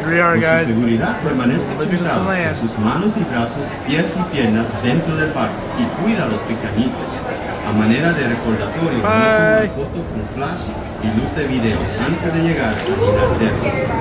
Here we are, Por guys. su seguridad, permanezca Living with the sentado con land. sus manos y brazos, pies y piernas dentro del barco y cuida a los pequeñitos. A manera de recordatorio, tome una foto con flash y luz de video antes de llegar a Inglaterra.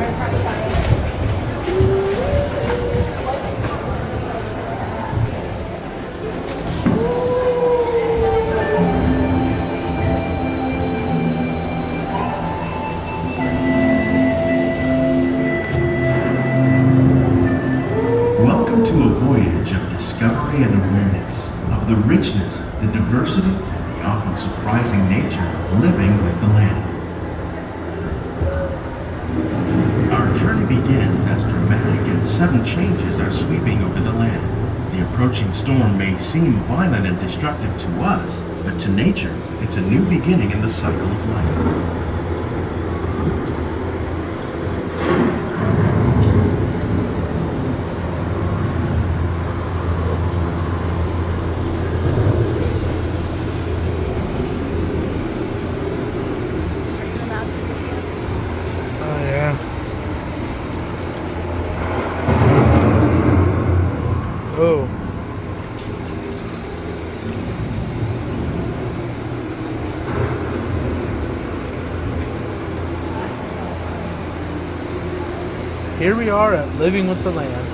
Welcome to a voyage of discovery and awareness of the richness, the diversity, and the often surprising nature of living with the land. Our journey begins as dramatic and sudden changes are sweeping over the land. The approaching storm may seem violent and destructive to us, but to nature, it's a new beginning in the cycle of life. Oh. Here we are at Living with the Land.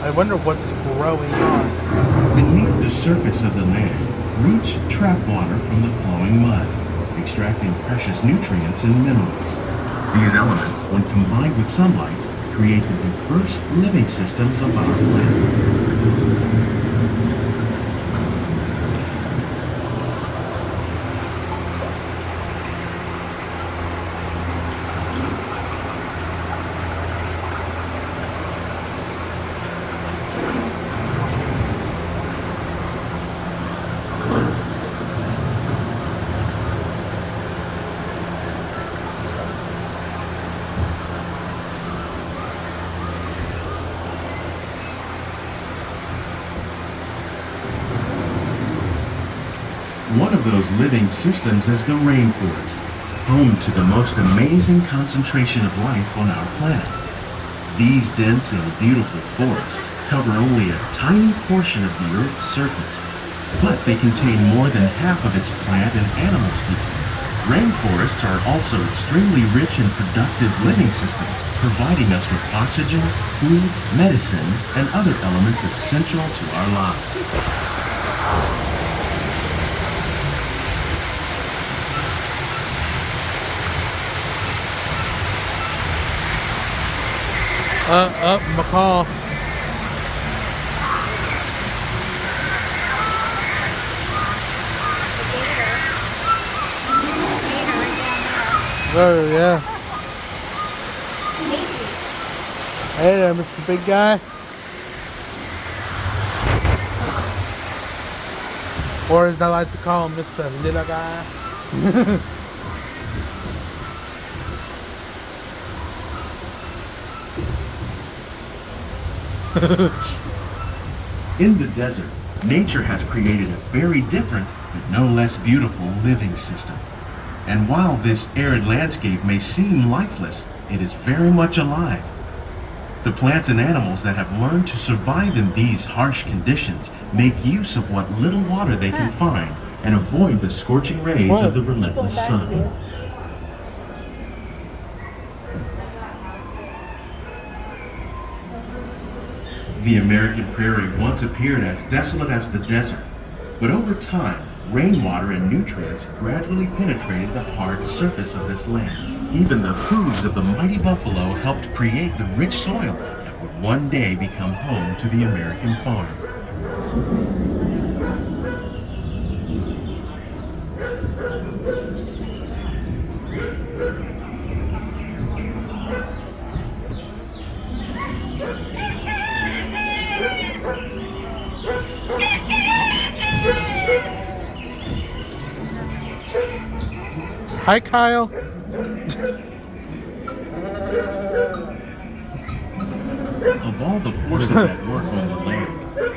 I wonder what's growing on. Beneath the surface of the land, roots trap water from the flowing mud, extracting precious nutrients and minerals. These elements, when combined with sunlight, create the diverse living systems of our planet. One of those living systems is the rainforest, home to the most amazing concentration of life on our planet. These dense and beautiful forests cover only a tiny portion of the Earth's surface, but they contain more than half of its plant and animal species. Rainforests are also extremely rich and productive living systems, providing us with oxygen, food, medicines, and other elements essential to our lives. McCall. Oh, yeah. Hey there, Mr. Big Guy. Or as I like to call him, Mr. Little Guy. In the desert, nature has created a very different, but no less beautiful living system. And while this arid landscape may seem lifeless, it is very much alive. The plants and animals that have learned to survive in these harsh conditions make use of what little water they can find and avoid the scorching rays of the relentless sun. The American prairie once appeared as desolate as the desert, but over time, rainwater and nutrients gradually penetrated the hard surface of this land. Even the hooves of the mighty buffalo helped create the rich soil that would one day become home to the American farm. Hi, Kyle. Of all the forces at work on the land,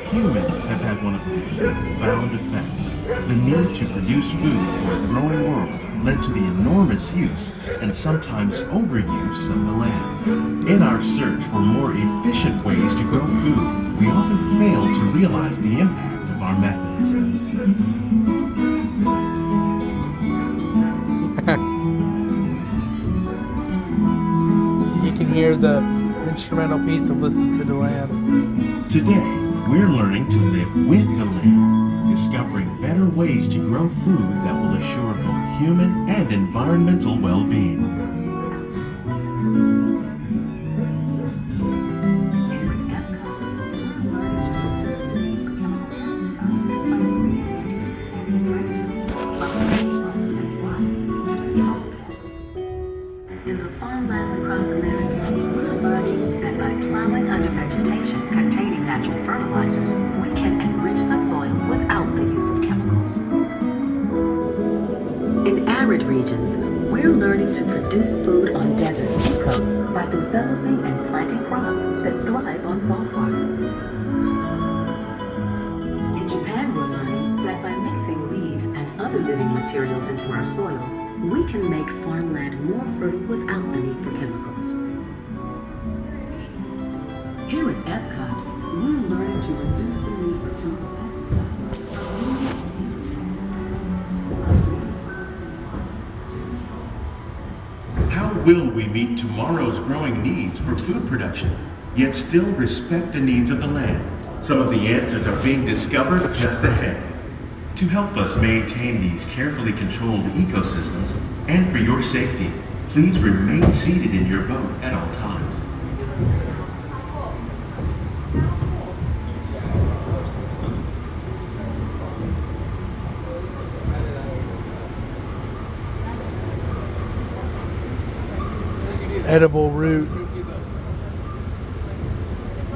humans have had one of the most profound effects: the need to produce food for a growing world led to the enormous use and sometimes overuse of the land. In our search for more efficient ways to grow food, we often fail to realize the impact of our methods. You can hear the instrumental piece of Listen to the Land. Today, we're learning to live with the land, discovering better ways to grow food that will assure both human and environmental well-being. In the farmlands across America, we're learning that by plowing under vegetation containing natural fertilizers, we can enrich the soil without the use of chemicals. In arid regions, we're learning to produce food on desert seacoasts by developing and planting crops that thrive on salt water. In Japan, we're learning that by mixing leaves and other living materials into our soil, we can make farmland more fertile without the need for chemicals. Here at Epcot, we're learning to reduce the need for chemical pesticides. How will we meet tomorrow's growing needs for food production, yet still respect the needs of the land? Some of the answers are being discovered just ahead. To help us maintain these carefully controlled ecosystems, and for your safety, please remain seated in your boat at all times. Edible root.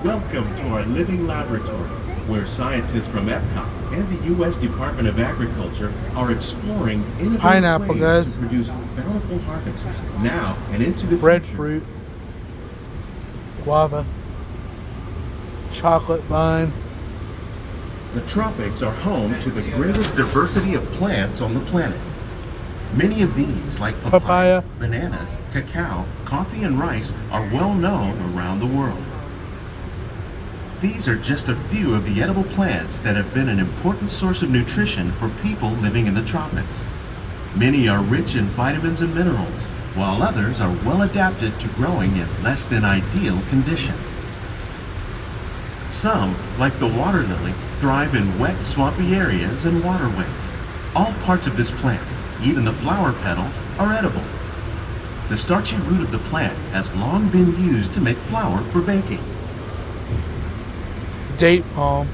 Welcome to our living laboratory, where scientists from Epcot and the U.S. Department of Agriculture are exploring innovative Pineapple, ways guys. to produce bountiful harvests now and into the future. Breadfruit. Guava. Chocolate vine. The tropics are home to the greatest diversity of plants on the planet. Many of these, like papaya, bananas, cacao, coffee, and rice, are well known around the world. These are just a few of the edible plants that have been an important source of nutrition for people living in the tropics. Many are rich in vitamins and minerals, while others are well adapted to growing in less than ideal conditions. Some, like the water lily, thrive in wet, swampy areas and waterways. All parts of this plant, even the flower petals, are edible. The starchy root of the plant has long been used to make flour for baking. Date palm.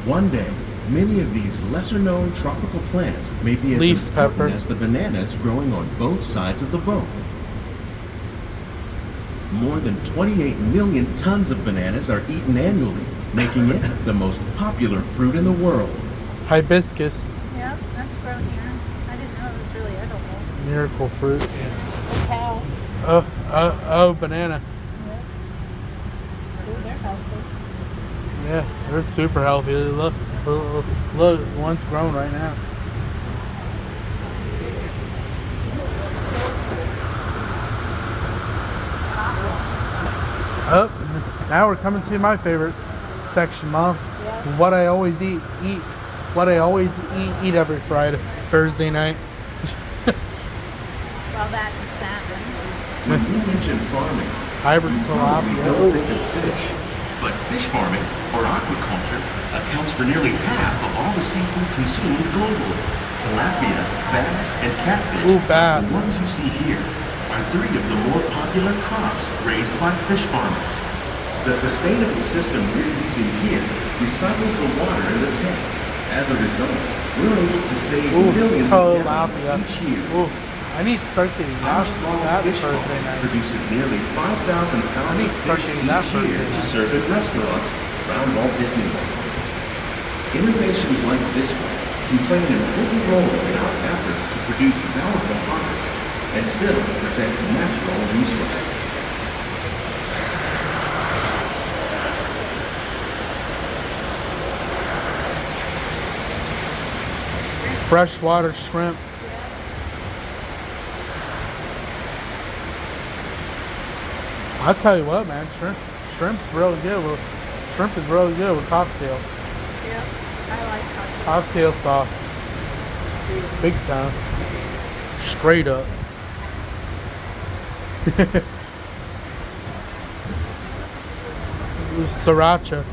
One day, many of these lesser-known tropical plants may be as Leaf important pepper. as the bananas growing on both sides of the boat. More than 28 million tons of bananas are eaten annually, making it the most popular fruit in the world. Hibiscus. Yep, that's grown here. I didn't know it was really edible. Miracle fruit. Cacao. Oh, banana. Yep. Ooh, they're healthy. Yeah, they're super healthy. Look, one's grown right now. Oh, now we're coming to my favorite section, Mom. Yeah. What I always eat every Thursday night. Well, that and salmon. When you mention farming, Hybrid you probably tilapia. don't think of fish. But fish farming, or aquaculture, accounts for nearly half of all the seafood consumed globally. Tilapia, bass, and catfish, Ooh, bass. the ones you see here, are three of the more popular crops raised by fish farmers. The sustainable system we're using here recycles the water in the tanks. As a result, we're able to save Ooh, millions of tilapia. gallons each year. Ooh, I need to start getting Our that, small that fish Thursday farm night. produces nearly 5,000 pounds need of to start fish getting that each year Thursday to night. serve in restaurants around Walt Disney World. Innovations like this one can play an important role in our efforts to produce bountiful harvests and still protect natural resources. Freshwater shrimp. I'll tell you what, man, shrimp's really good. Shrimp is really good with cocktail. Yep. I like cocktail. Cocktail sauce. Big time. Straight up. Sriracha.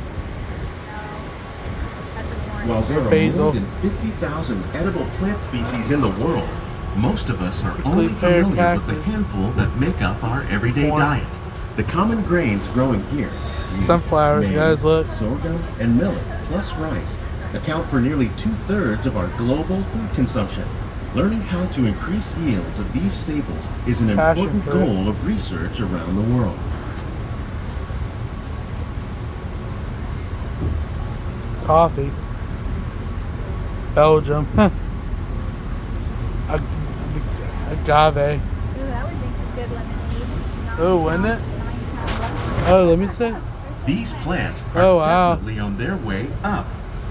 That's a boring. While there are Basil. more than 50,000 edible plant species in the world, most of us are Prickly only pear familiar with the cactus. handful that make up our everyday Corn. diet. The common grains growing here, Sunflowers, maize, guys, look. sorghum, and millet, plus rice, account for nearly 2/3 of our global food consumption. Learning how to increase yields of these staples is an Passion important fruit. goal of research around the world. Coffee. Belgium. Agave. Ooh, that would make some good lemonade. Oh, wouldn't it? Oh, let me see. These plants are Oh, wow. definitely on their way up.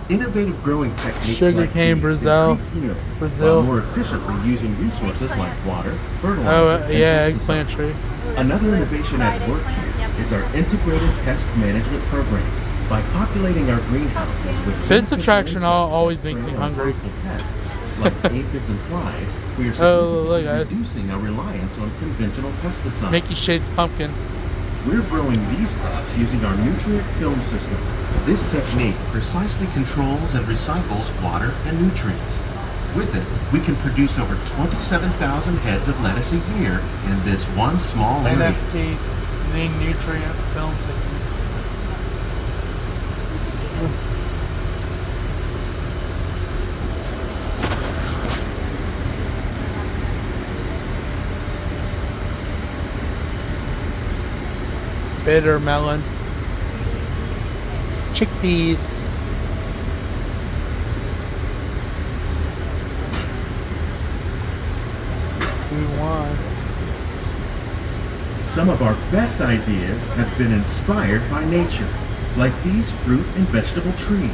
Innovative growing techniques Sugarcane, like these Brazil. increase yields Brazil. while more efficiently using resources like water, fertilizer, Oh, and yeah, pesticides. eggplant tree. Another innovation at Fried work eggplant, here yep. is our integrated pest management program. By populating our greenhouses with This beneficial attraction insects always that makes me prey on hungry. harmful pests like aphids and flies, we are Oh, look, significantly guys. reducing our reliance on conventional pesticides. Mickey Shapes pumpkin. We're growing these crops using our nutrient film system. This technique precisely controls and recycles water and nutrients. With it, we can produce over 27,000 heads of lettuce a year in this one small area. NFT, the nutrient film technique. Bitter melon. Chickpeas. We won. Some of our best ideas have been inspired by nature, like these fruit and vegetable trees.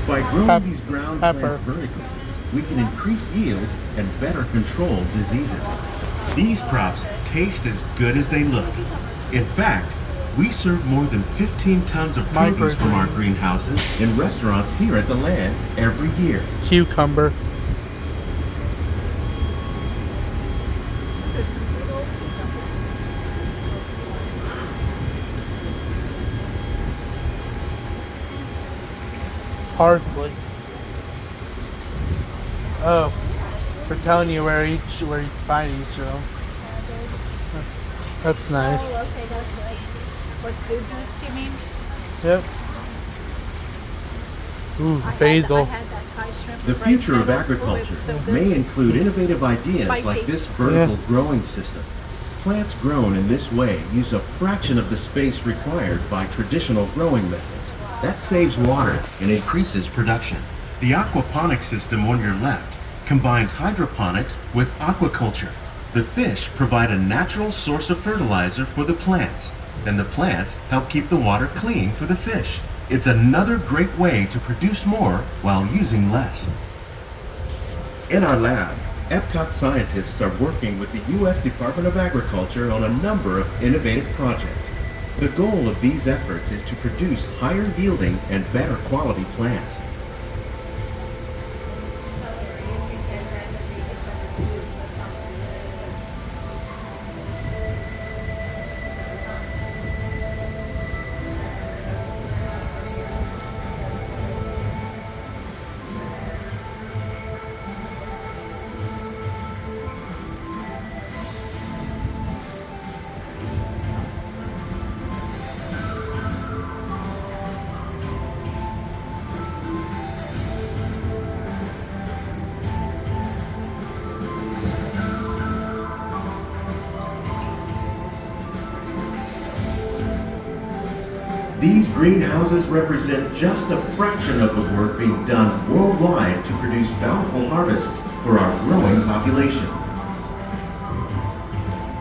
By growing these ground Pepper. plants vertically, we can increase yields and better control diseases. These crops taste as good as they look. In fact, we serve more than 15 tons of produce from our Microgreens. greenhouses in restaurants here at the land every year. Cucumber. Those are some big old cucumbers. Parsley. Oh, we're telling you where you find each of them. That's nice. Oh, okay, that's good. What food groups you mean? Yep. Ooh, I basil. had that Thai shrimp The with rice future of noodles. Oh, agriculture it's so good. may include innovative ideas Spicy. like this vertical Yeah. growing system. Plants grown in this way use a fraction of the space required by traditional growing methods. That saves water and increases production. The aquaponics system on your left combines hydroponics with aquaculture. The fish provide a natural source of fertilizer for the plants, and the plants help keep the water clean for the fish. It's another great way to produce more while using less. In our lab, Epcot scientists are working with the U.S. Department of Agriculture on a number of innovative projects. The goal of these efforts is to produce higher yielding and better quality plants. These greenhouses represent just a fraction of the work being done worldwide to produce bountiful harvests for our growing population.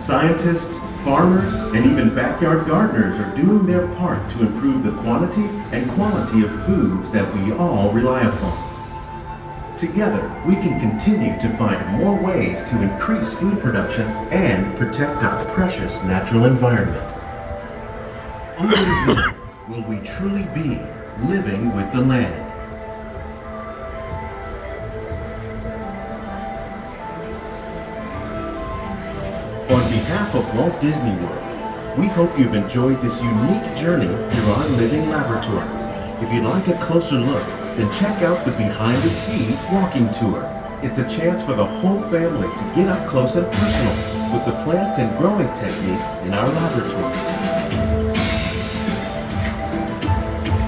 Scientists, farmers, and even backyard gardeners are doing their part to improve the quantity and quality of foods that we all rely upon. Together, we can continue to find more ways to increase food production and protect our precious natural environment. Only then will we truly be living with the land. On behalf of Walt Disney World, we hope you've enjoyed this unique journey through our living laboratory. If you'd like a closer look, then check out the Behind the Scenes walking tour. It's a chance for the whole family to get up close and personal with the plants and growing techniques in our laboratory.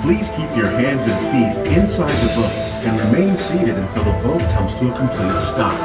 Please keep your hands and feet inside the boat and remain seated until the boat comes to a complete stop.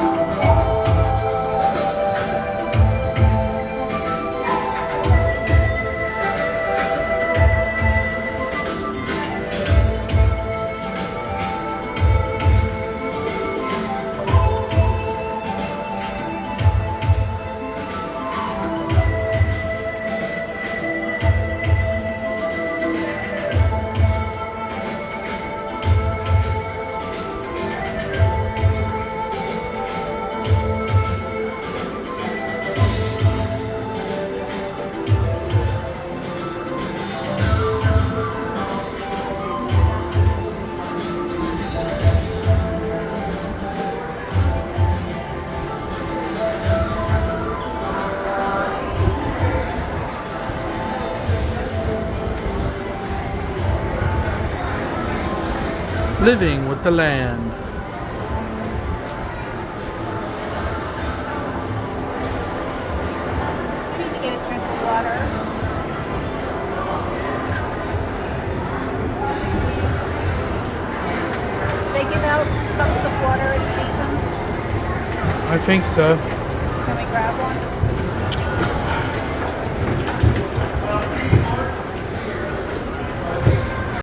Living with the land. I need to get a drink of water. Do they give out cups of water at seasons? I think so.